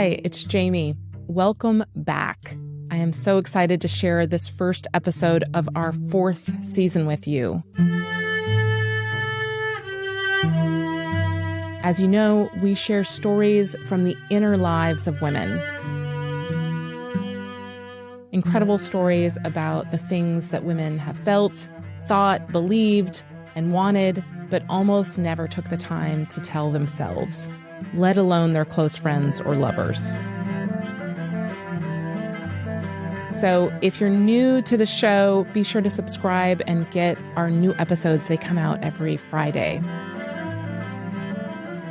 Hi, it's Jamie. Welcome back. I am so excited to share this first episode of our 4th season with you. As you know, we share stories from the inner lives of women. Incredible stories about the things that women have felt, thought, believed, and wanted, but almost never took the time to tell themselves, let alone their close friends or lovers. So if you're new to the show, be sure to subscribe and get our new episodes. They come out every Friday.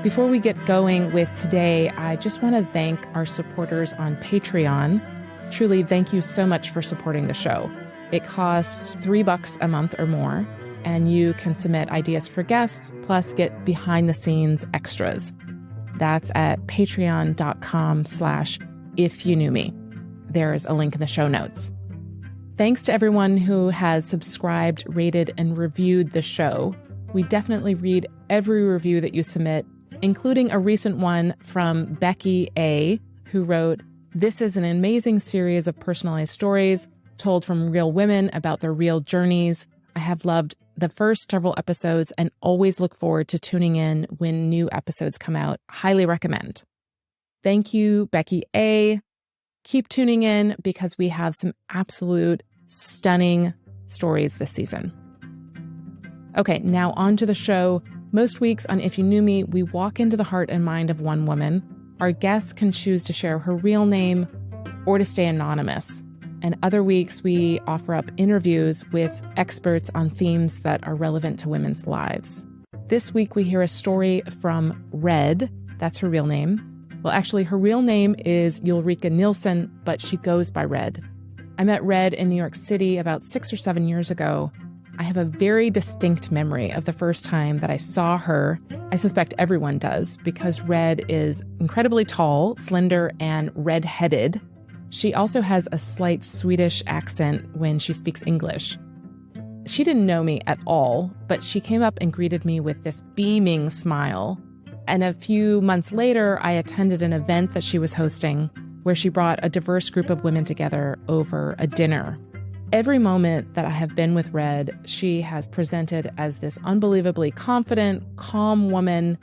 Before we get going with today, I just want to thank our supporters on Patreon. Truly, thank you so much for supporting the show. It costs $3 a month or more, and you can submit ideas for guests, plus get behind-the-scenes extras. That's at patreon.com/ifyouknewme. There's a link in the show notes. Thanks to everyone who has subscribed, rated, and reviewed the show. We definitely read every review that you submit, including a recent one from Becky A., who wrote, "This is an amazing series of personalized stories told from real women about their real journeys. I have loved the first several episodes and always look forward to tuning in when new episodes come out. Highly recommend." Thank you, Becky A. Keep tuning in because we have some absolute stunning stories this season. Okay, now on to the show. Most weeks on If You Knew Me, we walk into the heart and mind of one woman. Our guests can choose to share her real name or to stay anonymous. And other weeks, we offer up interviews with experts on themes that are relevant to women's lives. This week, we hear a story from Red. That's her real name. Well, actually, her real name is Ulrika Nilsson, but she goes by Red. I met Red in New York City about 6 or 7 years ago. I have a very distinct memory of the first time that I saw her. I suspect everyone does, because Red is incredibly tall, slender, and red-headed. She also has a slight Swedish accent when she speaks English. She didn't know me at all, but she came up and greeted me with this beaming smile. And a few months later, I attended an event that she was hosting where she brought a diverse group of women together over a dinner. Every moment that I have been with Red, she has presented as this unbelievably confident, calm woman.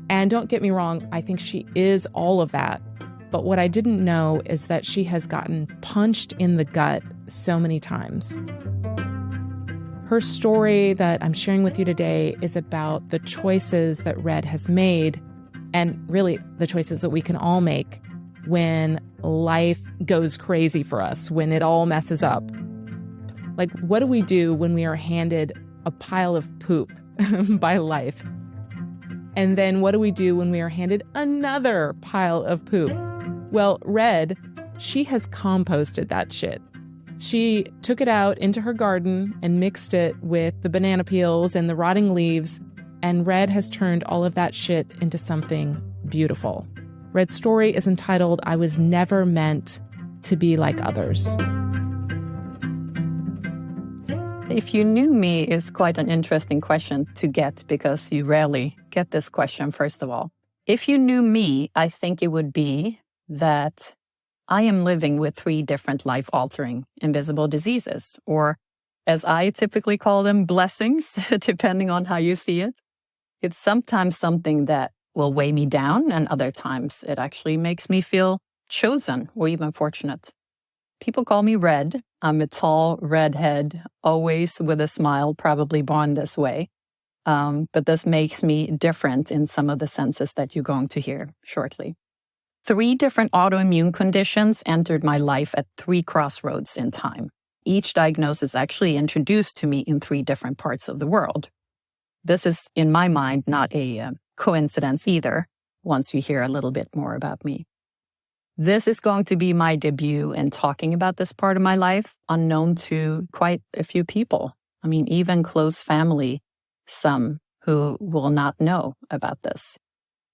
And don't get me wrong, I think she is all of that. But what I didn't know is that she has gotten punched in the gut so many times. Her story that I'm sharing with you today is about the choices that Red has made, and really the choices that we can all make when life goes crazy for us, when it all messes up. Like, what do we do when we are handed a pile of poop by life? And then what do we do when we are handed another pile of poop? Well, Red, she has composted that shit. She took it out into her garden and mixed it with the banana peels and the rotting leaves, and Red has turned all of that shit into something beautiful. Red's story is entitled, "I Was Never Meant to Be Like Others." If you knew me is quite an interesting question to get, because you rarely get this question, first of all. If you knew me, I think it would be that I am living with 3 different life-altering invisible diseases, or as I typically call them, blessings, depending on how you see it. It's sometimes something that will weigh me down, and other times it actually makes me feel chosen or even fortunate. People call me Red. I'm a tall redhead, always with a smile, probably born this way. But this makes me different in some of the senses that you're going to hear shortly. 3 different autoimmune conditions entered my life at 3 crossroads in time. Each diagnosis actually introduced to me in 3 different parts of the world. This is, in my mind, not a coincidence either, once you hear a little bit more about me. This is going to be my debut in talking about this part of my life, unknown to quite a few people. I mean, even close family, some who will not know about this.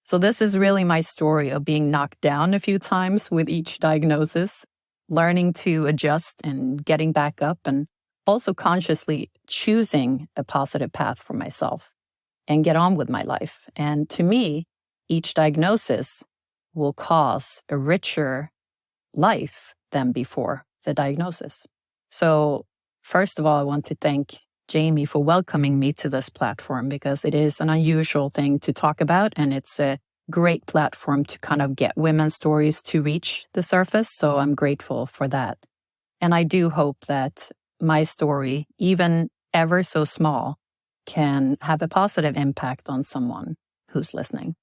So this is really my story of being knocked down a few times with each diagnosis, learning to adjust and getting back up, and also consciously choosing a positive path for myself and get on with my life. And to me, each diagnosis will cause a richer life than before the diagnosis. So first of all, I want to thank Jamie for welcoming me to this platform, because it is an unusual thing to talk about, and it's a great platform to kind of get women's stories to reach the surface. So I'm grateful for that. And I do hope that my story, even ever so small, can have a positive impact on someone who's listening.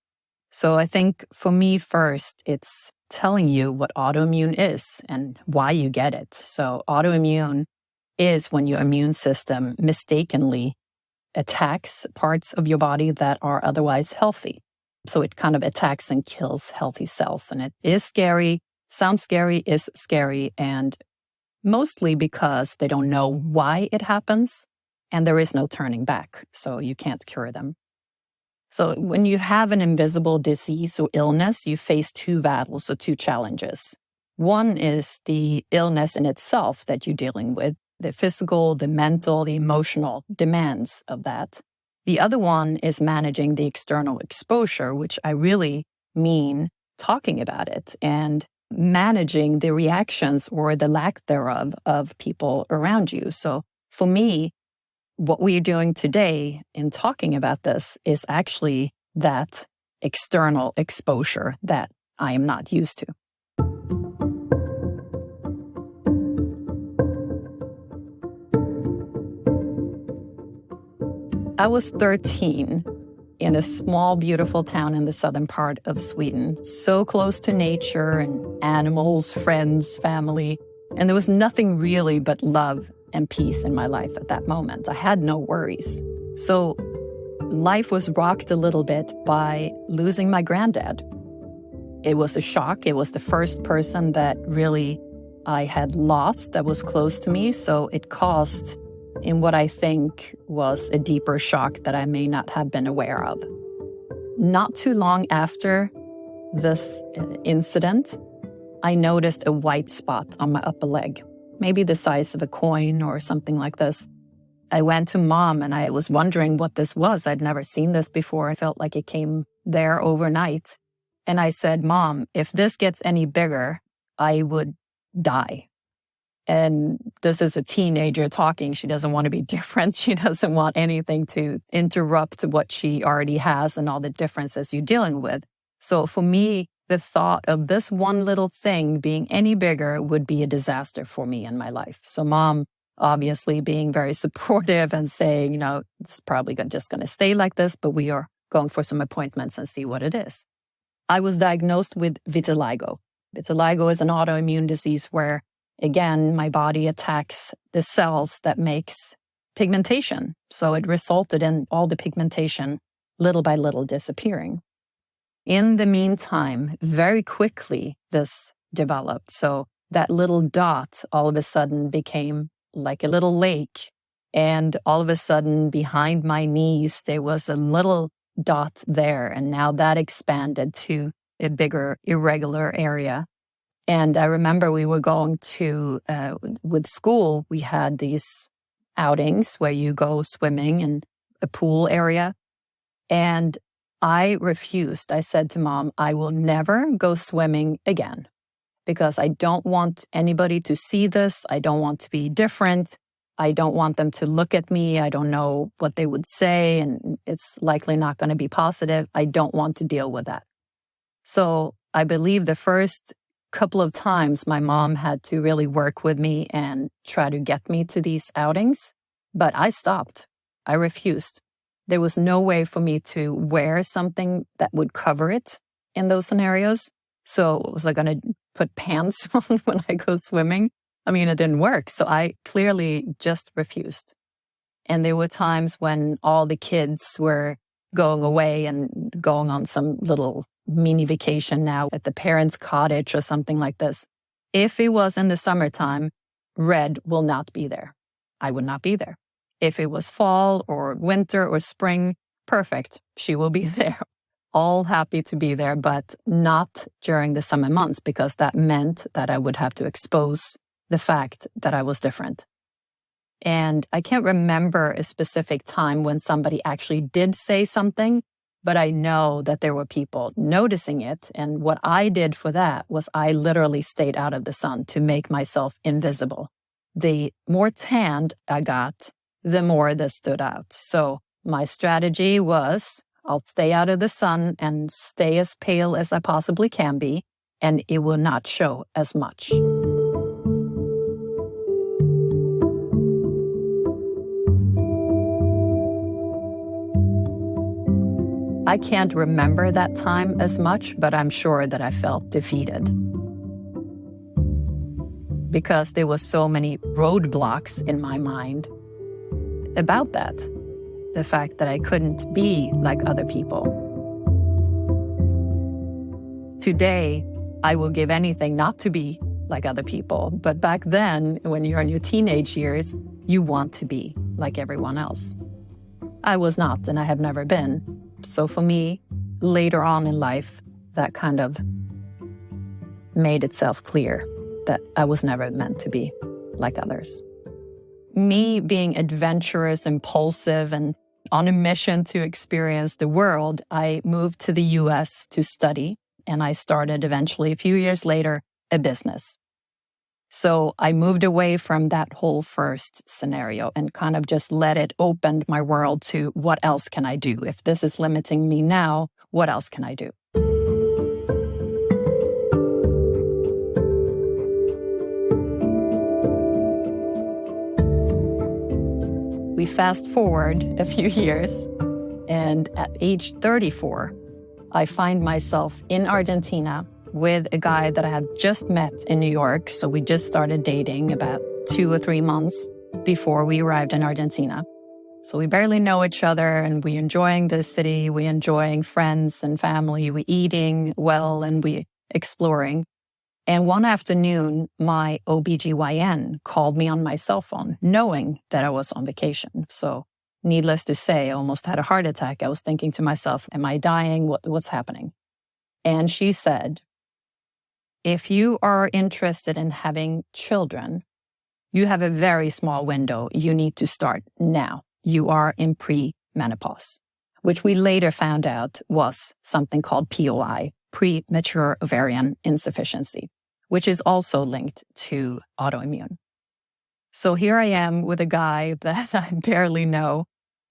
So I think for me first, it's telling you what autoimmune is and why you get it. So autoimmune is when your immune system mistakenly attacks parts of your body that are otherwise healthy. So it kind of attacks and kills healthy cells. And it is scary, sounds scary, is scary, and mostly because they don't know why it happens and there is no turning back. So you can't cure them. So when you have an invisible disease or illness, you face two battles or two challenges. One is the illness in itself that you're dealing with, the physical, the mental, the emotional demands of that. The other one is managing the external exposure, which I really mean talking about it and managing the reactions or the lack thereof of people around you. So for me, what we're doing today in talking about this is actually that external exposure that I am not used to. I was 13 in a small, beautiful town in the southern part of Sweden, so close to nature and animals, friends, family, and there was nothing really but love and peace in my life at that moment. I had no worries. So life was rocked a little bit by losing my granddad. It was a shock. It was the first person that really I had lost that was close to me. So it caused in what I think was a deeper shock that I may not have been aware of. Not too long after this incident, I noticed a white spot on my upper leg, maybe the size of a coin or something like this. I went to Mom and I was wondering what this was. I'd never seen this before. I felt like it came there overnight. And I said, Mom, if this gets any bigger, I would die. And this is a teenager talking. She doesn't want to be different. She doesn't want anything to interrupt what she already has and all the differences you're dealing with. So for me, the thought of this one little thing being any bigger would be a disaster for me in my life. So Mom, obviously being very supportive and saying, it's probably just going to stay like this, but we are going for some appointments and see what it is. I was diagnosed with vitiligo. Vitiligo is an autoimmune disease where, again, my body attacks the cells that makes pigmentation. So it resulted in all the pigmentation little by little disappearing. In the meantime, very quickly, this developed. So that little dot all of a sudden became like a little lake. And all of a sudden, behind my knees, there was a little dot there. And now that expanded to a bigger, irregular area. And I remember we were going to, with school, we had these outings where you go swimming in a pool area. And I refused. I said to Mom, I will never go swimming again because I don't want anybody to see this. I don't want to be different. I don't want them to look at me. I don't know what they would say, and it's likely not going to be positive. I don't want to deal with that. So I believe the first couple of times my mom had to really work with me and try to get me to these outings, but I stopped. I refused. There was no way for me to wear something that would cover it in those scenarios. So was I going to put pants on when I go swimming? I mean, it didn't work. So I clearly just refused. And there were times when all the kids were going away and going on some little mini vacation now at the parents' cottage or something like this. If it was in the summertime, Red will not be there. I would not be there. If it was fall or winter or spring, perfect. She will be there. All happy to be there, but not during the summer months because that meant that I would have to expose the fact that I was different. And I can't remember a specific time when somebody actually did say something, But I know that there were people noticing it. And what I did for that was I literally stayed out of the sun to make myself invisible. The more tanned I got, the more this stood out. So my strategy was I'll stay out of the sun and stay as pale as I possibly can be, and it will not show as much. I can't remember that time as much, but I'm sure that I felt defeated because there were so many roadblocks in my mind about that. The fact that I couldn't be like other people. Today, I will give anything not to be like other people. But back then, when you're in your teenage years, you want to be like everyone else. I was not, and I have never been. So for me, later on in life, that kind of made itself clear that I was never meant to be like others. Me being adventurous, impulsive, and on a mission to experience the world, I moved to the US to study, and I started eventually, a few years later, a business. So I moved away from that whole first scenario and kind of just let it open my world to what else can I do? If this is limiting me now, what else can I do? We fast forward a few years, and at age 34, I find myself in Argentina with a guy that I had just met in New York. So we just started dating about 2 or 3 months before we arrived in Argentina. So we barely know each other, and we enjoying the city, we enjoying friends and family, we eating well, and we exploring. And one afternoon, my OBGYN called me on my cell phone, knowing that I was on vacation. So needless to say, I almost had a heart attack. I was thinking to myself, am I dying? What's happening? And she said, if you are interested in having children, you have a very small window. You need to start now. You are in pre-menopause, which we later found out was something called POI, premature ovarian insufficiency, which is also linked to autoimmune. So here I am with a guy that I barely know,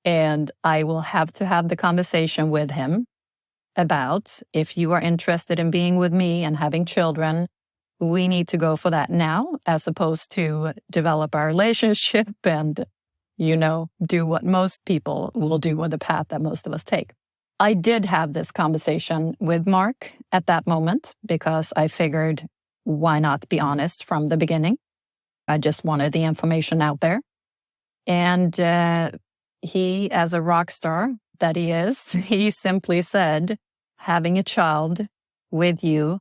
and I will have to have the conversation with him about if you are interested in being with me and having children, we need to go for that now, as opposed to develop our relationship and, do what most people will do with the path that most of us take. I did have this conversation with Mark at that moment because I figured, why not be honest from the beginning? I just wanted the information out there. And he, as a rock star that he is, he simply said, having a child with you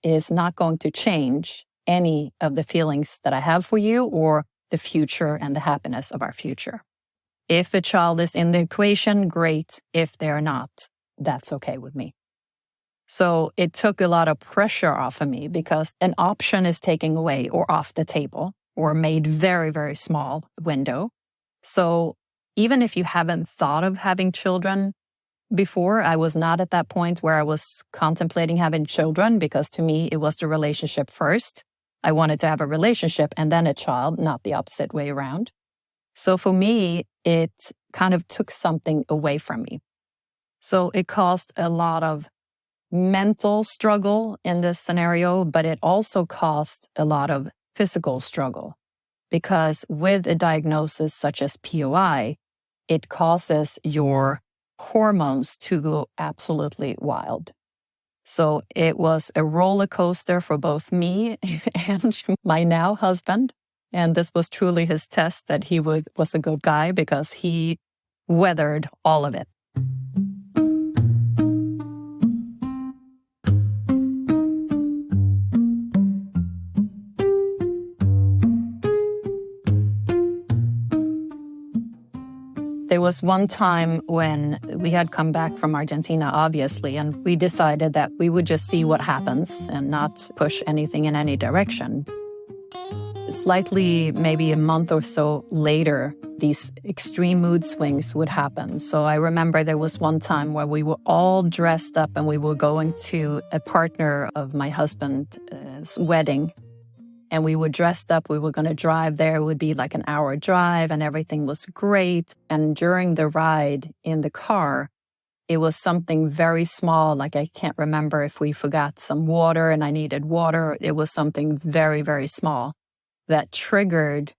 is not going to change any of the feelings that I have for you or the future and the happiness of our future. If a child is in the equation, great. If they're not, that's okay with me. So it took a lot of pressure off of me because an option is taken away or off the table or made very, very small window. So even if you haven't thought of having children before, I was not at that point where I was contemplating having children because to me, it was the relationship first. I wanted to have a relationship and then a child, not the opposite way around. So for me, it kind of took something away from me. So it caused a lot of mental struggle in this scenario, but it also caused a lot of physical struggle because with a diagnosis such as POI, it causes your hormones to go absolutely wild. So it was a roller coaster for both me and my now husband. And this was truly his test that he was a good guy because he weathered all of it. There was one time when we had come back from Argentina, obviously, and we decided that we would just see what happens and not push anything in any direction. slightly, maybe a month or so later, these extreme mood swings would happen. So I remember there was one time where we were all dressed up and we were going to a partner of my husband's wedding. And we were dressed up, we were going to drive there. It would be like an hour drive and everything was great. And during the ride in the car, it was something very small, like I can't remember if we forgot some water and I needed water. It was something very, very small that triggered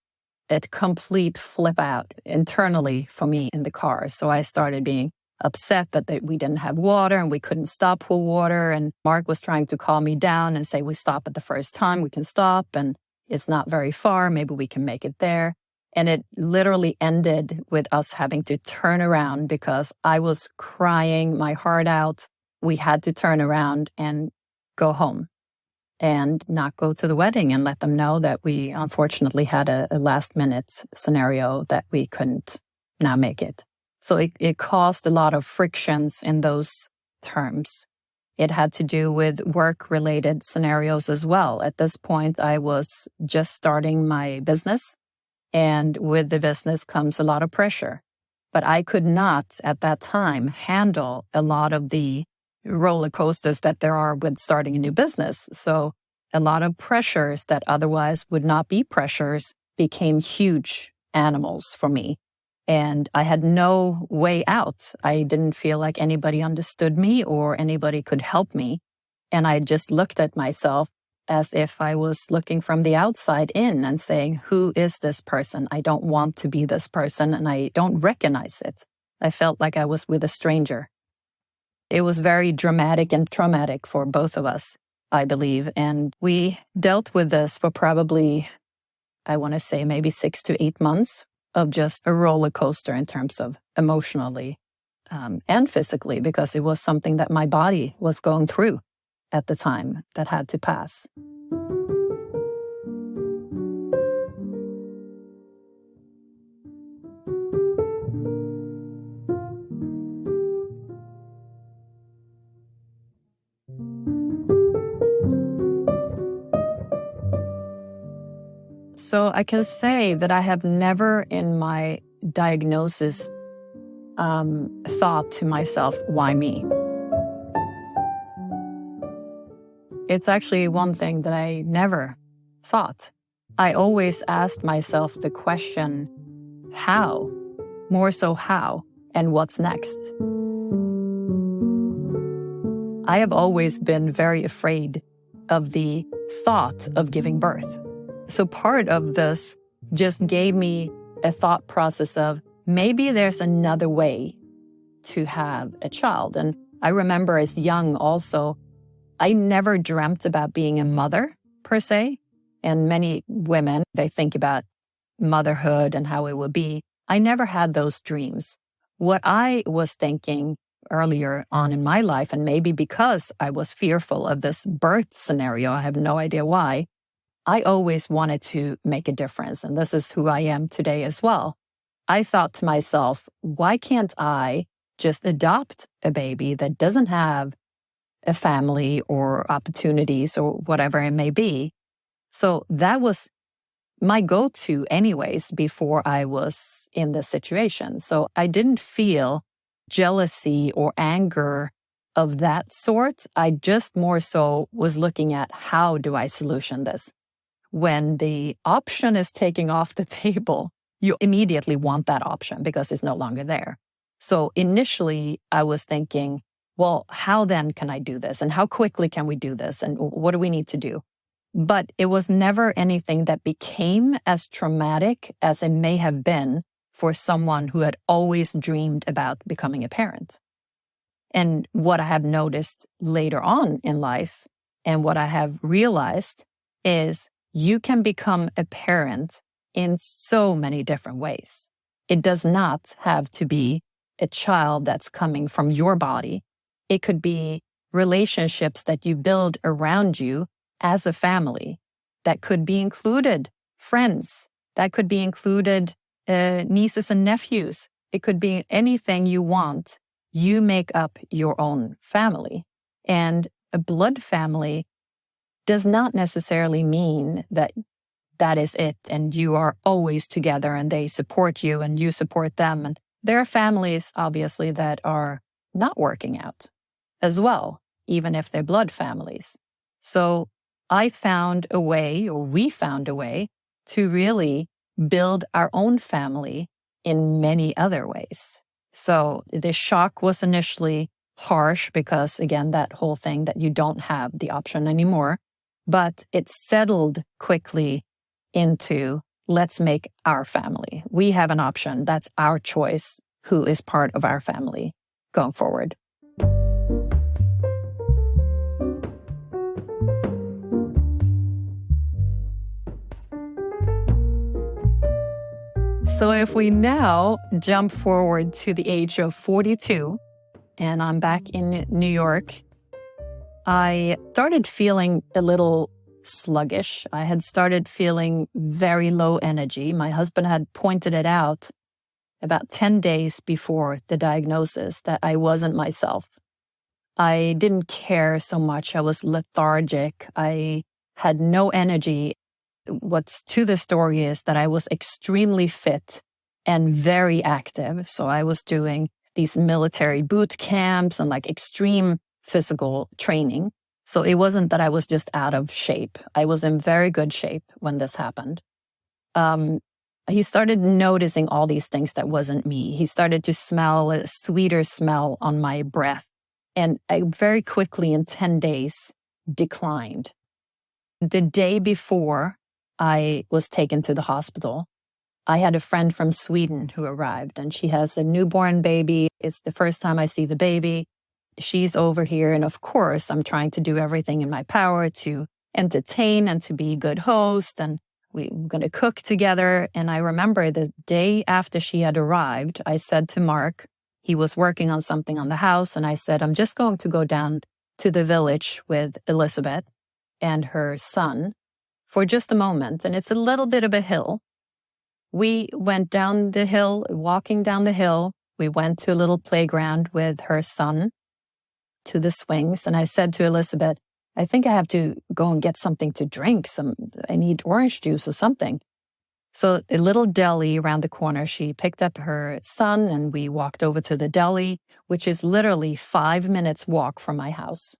a complete flip out internally for me in the car. So I started being upset that we didn't have water and we couldn't stop for water. And Mark was trying to calm me down and say, we stop at the first time, we can stop. And it's not very far. Maybe we can make it there. And it literally ended with us having to turn around because I was crying my heart out. We had to turn around and go home and not go to the wedding and let them know that we unfortunately had a last minute scenario that we couldn't now make it. So it caused a lot of frictions in those terms. It had to do with work-related scenarios as well. At this point, I was just starting my business, and with the business comes a lot of pressure. But I could not, at that time, handle a lot of the roller coasters that there are with starting a new business. So a lot of pressures that otherwise would not be pressures became huge animals for me. And I had no way out. I didn't feel like anybody understood me or anybody could help me. And I just looked at myself as if I was looking from the outside in and saying, who is this person? I don't want to be this person and I don't recognize it. I felt like I was with a stranger. It was very dramatic and traumatic for both of us, I believe. And we dealt with this for probably, I want to say maybe 6 to 8 months. Of just a roller coaster in terms of emotionally and physically, because it was something that my body was going through at the time that had to pass. So I can say that I have never in my diagnosis thought to myself, why me? It's actually one thing that I never thought. I always asked myself the question, how? More so how, and what's next? I have always been very afraid of the thought of giving birth. So part of this just gave me a thought process of maybe there's another way to have a child. And I remember as young also, I never dreamt about being a mother per se. And many women, they think about motherhood and how it would be. I never had those dreams. What I was thinking earlier on in my life, and maybe because I was fearful of this birth scenario, I have no idea why, I always wanted to make a difference. And this is who I am today as well. I thought to myself, why can't I just adopt a baby that doesn't have a family or opportunities or whatever it may be? So that was my go-to anyways before I was in this situation. So I didn't feel jealousy or anger of that sort. I just more so was looking at how do I solution this? When the option is taking off the table, you immediately want that option because it's no longer there. So initially I was thinking, well, how then can I do this? And how quickly can we do this? And what do we need to do? But it was never anything that became as traumatic as it may have been for someone who had always dreamed about becoming a parent. And what I have noticed later on in life and what I have realized is you can become a parent in so many different ways. It does not have to be a child that's coming from your body. It could be relationships that you build around you as a family. That could be included friends. That could be included nieces and nephews. It could be anything you want. You make up your own family. And a blood family does not necessarily mean that that is it. And you are always together and they support you and you support them. And there are families, obviously, that are not working out as well, even if they're blood families. So I found a way, or we found a way, to really build our own family in many other ways. So the shock was initially harsh because, again, that whole thing that you don't have the option anymore, but it settled quickly into, let's make our family. We have an option. That's our choice, who is part of our family going forward. So if we now jump forward to the age of 42, and I'm back in New York, I started feeling a little sluggish. I had started feeling very low energy. My husband had pointed it out about 10 days before the diagnosis that I wasn't myself. I didn't care so much. I was lethargic. I had no energy. What's to the story is that I was extremely fit and very active. So I was doing these military boot camps and like extreme physical training. So it wasn't that I was just out of shape. I was in very good shape when this happened. He started noticing all these things that wasn't me. He started to smell a sweeter smell on my breath. And I very quickly, in 10 days, declined. The day before I was taken to the hospital, I had a friend from Sweden who arrived, and she has a newborn baby. It's the first time I see the baby. She's over here, and of course, I'm trying to do everything in my power to entertain and to be a good host, and we're going to cook together. And I remember the day after she had arrived, I said to Mark, he was working on something on the house, and I said, I'm just going to go down to the village with Elizabeth and her son for just a moment, and it's a little bit of a hill. We went down the hill, walking down the hill. We went to a little playground with her son, to the swings, and I said to Elizabeth, I think I have to go and get something to drink. I need orange juice or something. So a little deli around the corner, she picked up her son and we walked over to the deli, which is literally 5 minutes walk from my house.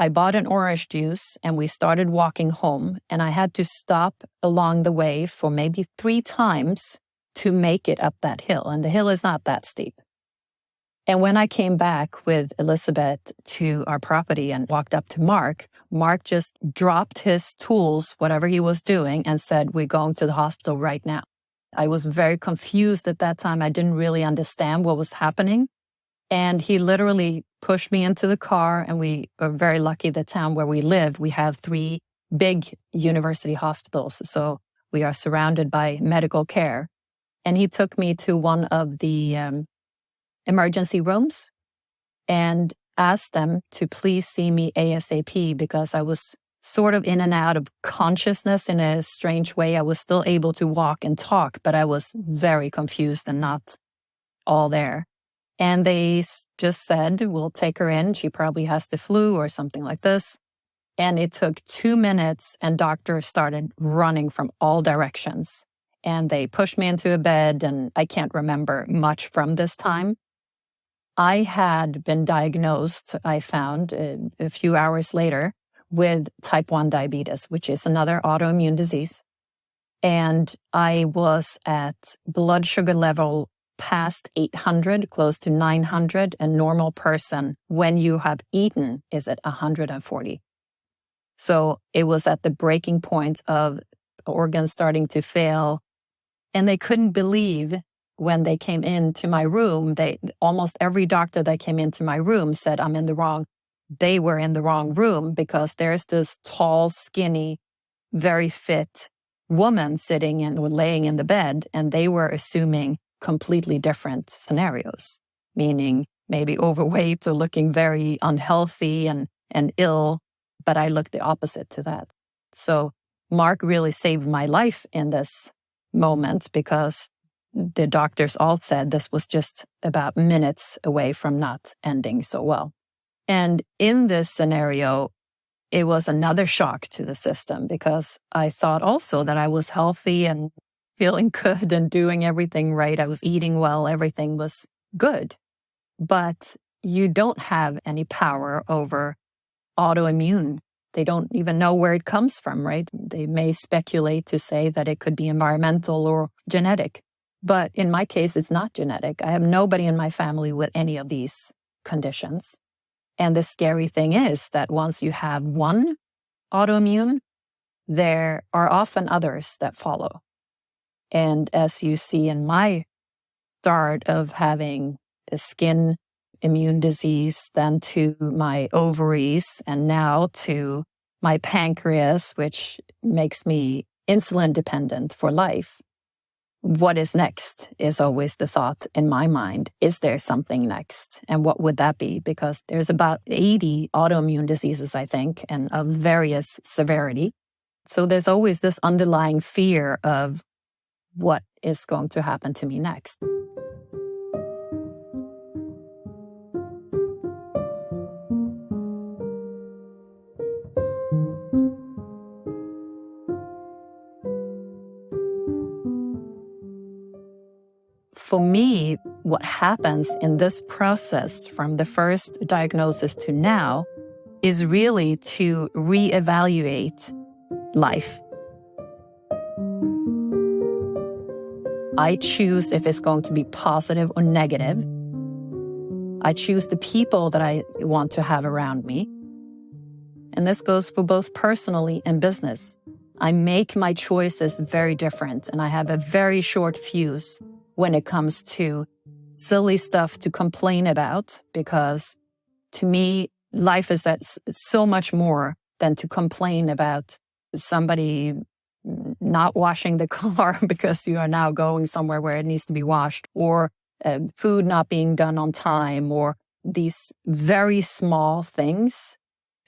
I bought an orange juice and we started walking home, and I had to stop along the way for maybe 3 times to make it up that hill. And the hill is not that steep. And when I came back with Elizabeth to our property and walked up to Mark, Mark just dropped his tools, whatever he was doing, and said, we're going to the hospital right now. I was very confused at that time. I didn't really understand what was happening. And he literally pushed me into the car, and we are very lucky the town where we live, we have 3 big university hospitals. So we are surrounded by medical care. And he took me to one of the emergency rooms and asked them to please see me ASAP because I was sort of in and out of consciousness in a strange way. I was still able to walk and talk, but I was very confused and not all there. And they just said, we'll take her in. She probably has the flu or something like this. And it took 2 minutes and doctors started running from all directions. And they pushed me into a bed, and I can't remember much from this time. I had been diagnosed, I found a few hours later, with type 1 diabetes, which is another autoimmune disease. And I was at blood sugar level past 800, close to 900. A normal person, when you have eaten, is at 140. So it was at the breaking point of organs starting to fail. And they couldn't believe when they came into my room, almost every doctor that came into my room said, I'm in the wrong. They were in the wrong room because there's this tall, skinny, very fit woman sitting or laying in the bed, and they were assuming completely different scenarios, meaning maybe overweight or looking very unhealthy and ill, but I looked the opposite to that. So Mark really saved my life in this moment because the doctors all said this was just about minutes away from not ending so well. And in this scenario, it was another shock to the system because I thought also that I was healthy and feeling good and doing everything right. I was eating well. Everything was good. But you don't have any power over autoimmune. They don't even know where it comes from, right? They may speculate to say that it could be environmental or genetic. But in my case, it's not genetic. I have nobody in my family with any of these conditions. And the scary thing is that once you have one autoimmune, there are often others that follow. And as you see in my start of having a skin immune disease, then to my ovaries, and now to my pancreas, which makes me insulin dependent for life. What is next is always the thought in my mind. Is there something next? And what would that be? Because there's about 80 autoimmune diseases, I think, and of various severity. So there's always this underlying fear of what is going to happen to me next. For me, what happens in this process from the first diagnosis to now is really to reevaluate life. I choose if it's going to be positive or negative. I choose the people that I want to have around me. And this goes for both personally and business. I make my choices very different, and I have a very short fuse when it comes to silly stuff to complain about, because to me, life is so much more than to complain about somebody not washing the car because you are now going somewhere where it needs to be washed, or food not being done on time, or these very small things.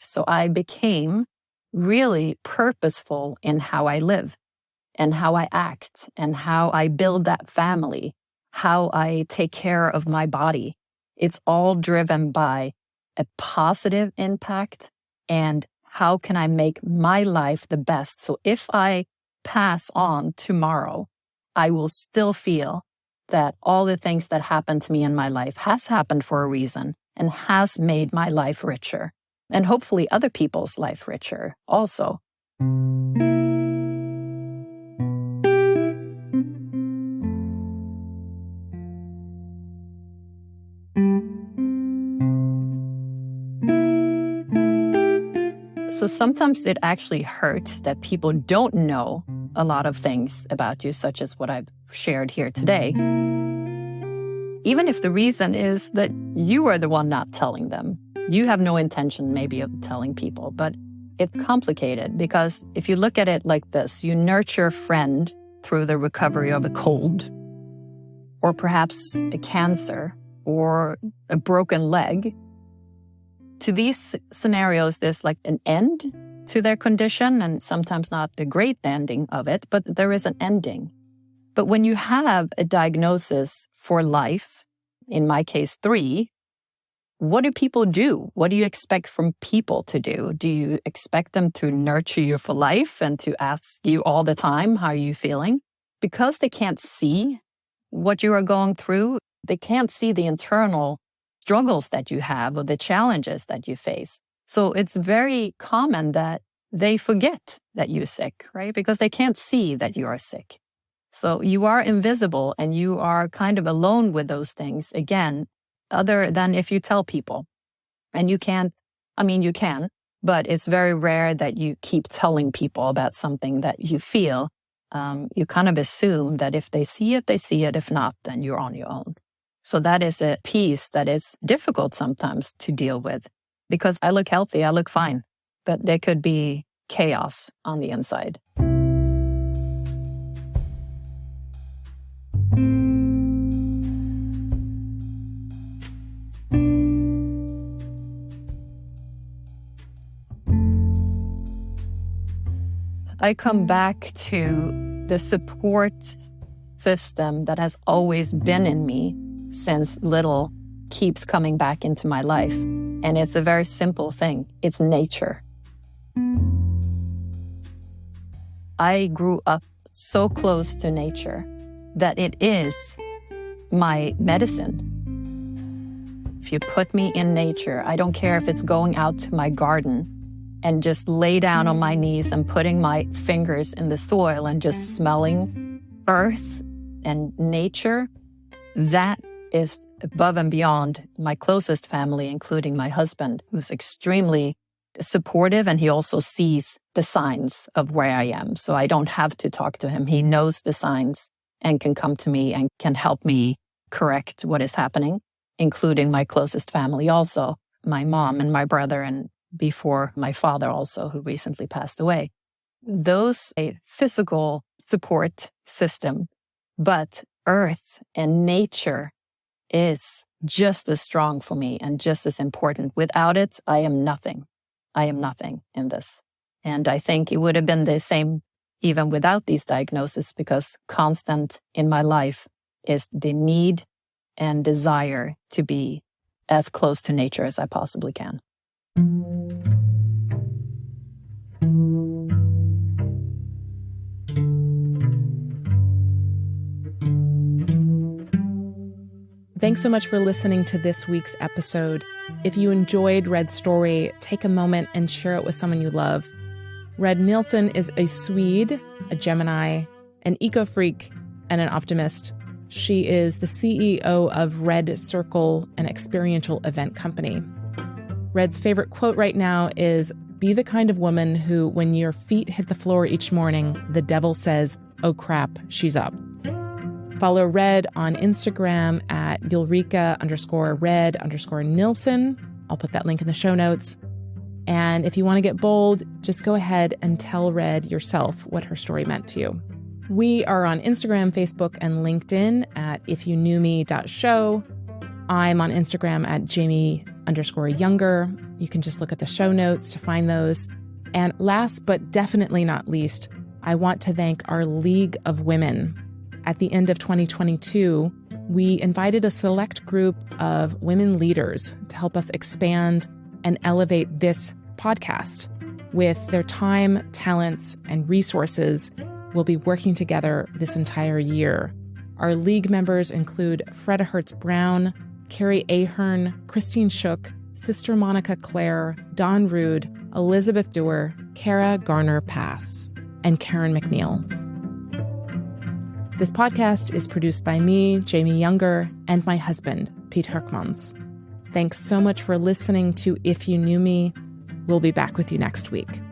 So I became really purposeful in how I live and how I act and how I build that family, how I take care of my body. It's all driven by a positive impact and how can I make my life the best. So if I pass on tomorrow, I will still feel that all the things that happened to me in my life has happened for a reason and has made my life richer, and hopefully other people's life richer also. So sometimes it actually hurts that people don't know a lot of things about you, such as what I've shared here today. Even if the reason is that you are the one not telling them. You have no intention maybe of telling people, but it's complicated because if you look at it like this, you nurture a friend through the recovery of a cold, or perhaps a cancer, or a broken leg. To these scenarios, there's like an end to their condition, and sometimes not a great ending of it, but there is an ending. But when you have a diagnosis for life, in my case 3, what do people do? What do you expect from people to do? Do you expect them to nurture you for life and to ask you all the time, how are you feeling? Because they can't see what you are going through, they can't see the internal struggles that you have or the challenges that you face. So it's very common that they forget that you're sick, right? Because they can't see that you are sick. So you are invisible and you are kind of alone with those things, again, other than if you tell people. And you can't, you can, but it's very rare that you keep telling people about something that you feel. You kind of assume that if they see it, they see it. If not, then you're on your own. So that is a piece that is difficult sometimes to deal with, because I look healthy, I look fine, but there could be chaos on the inside. I come back to the support system that has always been in me since little, keeps coming back into my life. And it's a very simple thing. It's nature. I grew up so close to nature that it is my medicine. If you put me in nature, I don't care if it's going out to my garden and just lay down on my knees and putting my fingers in the soil and just smelling earth and nature, that is above and beyond my closest family, including my husband, who's extremely supportive, and he also sees the signs of where I am. So I don't have to talk to him. He knows the signs and can come to me and can help me correct what is happening, including my closest family also, my mom and my brother, and before my father also, who recently passed away. Those a physical support system, but earth and nature is just as strong for me and just as important. Without it, I am nothing. I am nothing in this. And I think it would have been the same even without these diagnoses, because constant in my life is the need and desire to be as close to nature as I possibly can. Thanks so much for listening to this week's episode. If you enjoyed Red's story, take a moment and share it with someone you love. Red Nilsson is a Swede, a Gemini, an eco-freak, and an optimist. She is the CEO of Red Circle, an experiential event company. Red's favorite quote right now is, "Be the kind of woman who, when your feet hit the floor each morning, the devil says, 'Oh crap, she's up.'" Follow Red on Instagram at Ulrika_Red_Nilsson. I'll put that link in the show notes. And if you want to get bold, just go ahead and tell Red yourself what her story meant to you. We are on Instagram, Facebook, and LinkedIn at ifyouknewme.show. I'm on Instagram at Jamie_Younger. You can just look at the show notes to find those. And last but definitely not least, I want to thank our League of Women. At the end of 2022, we invited a select group of women leaders to help us expand and elevate this podcast. With their time, talents, and resources, we'll be working together this entire year. Our League members include Freda Hertz-Brown, Carrie Ahern, Christine Shook, Sister Monica Claire, Dawn Rude, Elizabeth Dewar, Kara Garner-Pass, and Karen McNeil. This podcast is produced by me, Jamie Younger, and my husband, Pete Herkmans. Thanks so much for listening to If You Knew Me. We'll be back with you next week.